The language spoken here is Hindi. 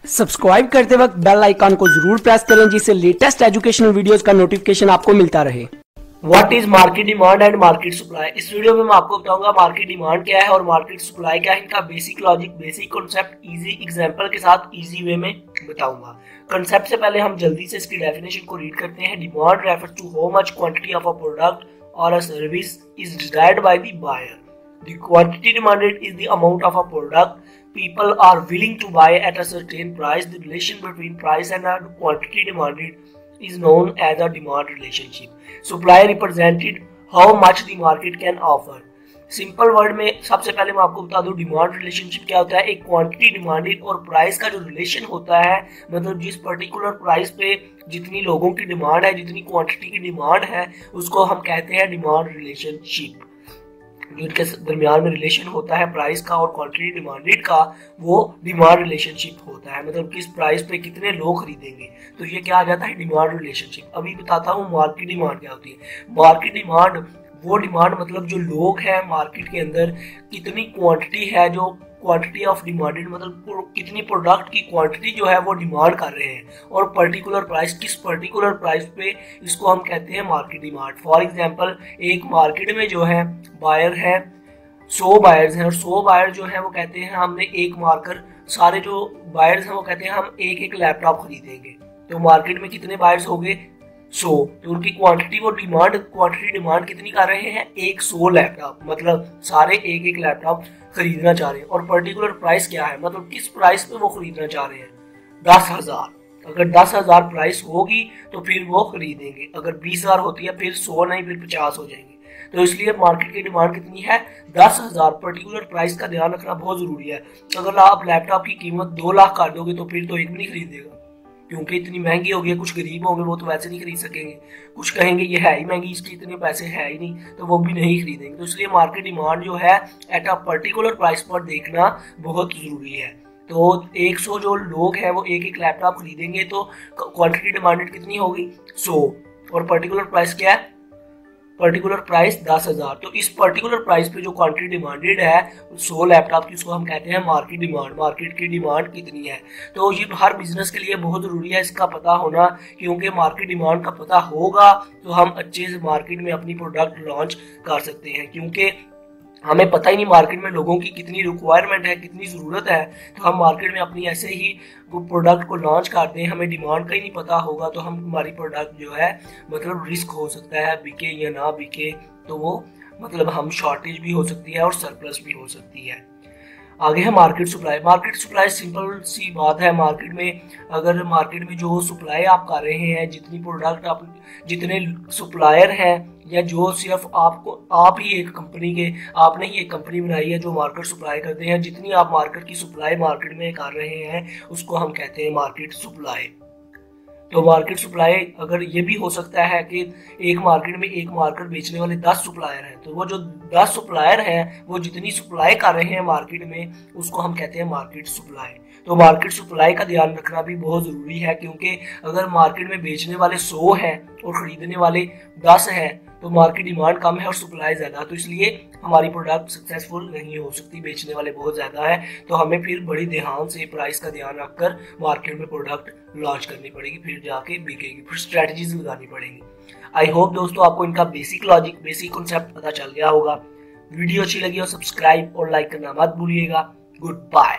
सब्सक्राइब करते वक्त बेल आइकॉन को जरूर प्रेस करें जिससे लेटेस्ट एजुकेशनल वीडियोस का नोटिफिकेशन आपको मिलता रहे। What is market demand and market supply. इस वीडियो में मैं आपको बताऊंगा मार्केट डिमांड क्या है और मार्केट सप्लाई क्या है, इनका basic logic, basic concept easy example के साथ इजी वे में बताऊंगा। कॉन्सेप्ट से पहले हम जल्दी से इसकी डेफिनेशन को रीड करते हैं। Demand refers to how much quantity of a product और a service is desired by the buyer. The quantity demanded is the amount of a product people are willing to buy at a certain price. The relation between price and a quantity demanded is known as a demand relationship. Supply represented how much the market can offer. Simple word में सबसे पहले मैं आपको बता दूं डिमांड रिलेशनशिप क्या होता है। एक क्वांटिटी डिमांडेड और प्राइस का जो रिलेशन होता है, मतलब जिस पर्टिकुलर प्राइस पे जितनी लोगों की डिमांड है, जितनी क्वांटिटी की डिमांड है, उसको हम कहते हैं डिमांड रिलेशनशिप। जिनके दरमियान में रिलेशन होता है प्राइस का और क्वांटिटी डिमांडेड का, वो डिमांड रिलेशनशिप होता है। मतलब किस प्राइस पे कितने लोग खरीदेंगे, तो ये क्या आ जाता है डिमांड रिलेशनशिप। अभी बताता हूँ मार्केट डिमांड क्या होती है। मार्केट डिमांड वो डिमांड मतलब जो लोग हैं मार्केट के अंदर, कितनी क्वांटिटी है, जो क्वांटिटी ऑफ डिमांडेड मतलब कितनी प्रोडक्ट की क्वांटिटी जो है वो डिमांड कर रहे हैं, और पर्टिकुलर प्राइस, किस पर्टिकुलर प्राइस पे, इसको हम कहते हैं मार्केट डिमांड। फॉर एग्जांपल एक मार्केट में जो है बायर है 100 बायर्स हैं, और 100 बायर जो है वो कहते हैं हमने एक मार्कर, सारे जो बायर्स हैं वो कहते हैं हम एक एक लैपटॉप खरीदेंगे। तो मार्केट में कितने बायर्स हो गए 100, तो उनकी क्वांटिटी वो क्वांटिटी डिमांड कितनी कर रहे हैं 100 लैपटॉप, मतलब सारे एक एक लैपटॉप खरीदना चाह रहे हैं। और पर्टिकुलर प्राइस क्या है, मतलब किस प्राइस पे वो खरीदना चाह रहे हैं 10,000। अगर 10,000 प्राइस होगी तो फिर वो खरीदेंगे, अगर 20,000 होती है फिर 100 नहीं फिर 50 हो जाएंगे। तो इसलिए मार्केट की डिमांड कितनी है 10,000। पर्टिकुलर प्राइस का ध्यान रखना बहुत जरूरी है। अगर आप लैपटॉप की कीमत 2 लाख कर दोगे तो फिर तो एक भी नहीं खरीदेगा, क्योंकि इतनी महंगी होगी। कुछ गरीब होंगे वो तो वैसे नहीं खरीद सकेंगे, कुछ कहेंगे ये है ही महंगी, इसके इतने पैसे है ही नहीं, तो वो भी नहीं खरीदेंगे। तो इसलिए मार्केट डिमांड जो है एट अ पर्टिकुलर प्राइस पर देखना बहुत जरूरी है। तो 100 जो लोग हैं वो एक एक लैपटॉप खरीदेंगे, तो क्वांटिटी डिमांडेड कितनी होगी 100, और पर्टिकुलर प्राइस क्या है, पर्टिकुलर प्राइस 10,000। तो इस पर्टिकुलर प्राइस पे जो क्वांटिटी डिमांडेड है 100 लैपटॉप की, उसको हम कहते हैं मार्केट डिमांड। मार्केट की डिमांड कितनी है, तो ये हर बिजनेस के लिए बहुत जरूरी है इसका पता होना, क्योंकि मार्केट डिमांड का पता होगा तो हम अच्छे से मार्केट में अपनी प्रोडक्ट लॉन्च कर सकते हैं। क्योंकि हमें पता ही नहीं मार्केट में लोगों की कितनी रिक्वायरमेंट है, कितनी ज़रूरत है, तो हम मार्केट में अपनी ऐसे ही वो प्रोडक्ट को लॉन्च करते हैं, हमें डिमांड का ही नहीं पता होगा, तो हम हमारी प्रोडक्ट जो है मतलब रिस्क हो सकता है बिके या ना बिके, तो वो मतलब हम शॉर्टेज भी हो सकती है और सरप्लस भी हो सकती है। आगे है market supply. Market supply simple सी बात है। मार्केट में अगर मार्केट में जो सप्लाई आप कर रहे हैं, जितनी प्रोडक्ट आप, जितने सप्लायर हैं, या जो सिर्फ आप ही एक कंपनी के, आपने ही एक कंपनी बनाई है जो मार्केट सप्लाई करते हैं, जितनी आप मार्केट की सप्लाई मार्केट में कर रहे हैं उसको हम कहते हैं मार्केट सप्लाई। तो मार्केट सप्लाई अगर ये भी हो सकता है कि एक मार्केट में एक मार्केट बेचने वाले 10 सप्लायर हैं, तो वो जो 10 सप्लायर हैं वो जितनी सप्लाई कर रहे हैं मार्केट में उसको हम कहते हैं मार्केट सप्लाई। तो मार्केट सप्लाई का ध्यान रखना भी बहुत ज़रूरी है, क्योंकि अगर मार्केट में बेचने वाले 100 हैं और ख़रीदने वाले 10 हैं तो मार्केट डिमांड कम है और सप्लाई ज़्यादा, तो इसलिए हमारी प्रोडक्ट सक्सेसफुल नहीं हो सकती। बेचने वाले बहुत ज़्यादा है, तो हमें फिर बड़ी ध्यान से प्राइस का ध्यान रखकर मार्केट में प्रोडक्ट लॉन्च करनी पड़ेगी, फिर जाके बिकेगी, फिर स्ट्रैटेजीज लगानी पड़ेगी। आई होप दोस्तों आपको इनका बेसिक लॉजिक, बेसिक कॉन्सेप्ट पता चल गया होगा। वीडियो अच्छी लगी हो सब्सक्राइब और लाइक करना मत भूलिएगा। Good bye.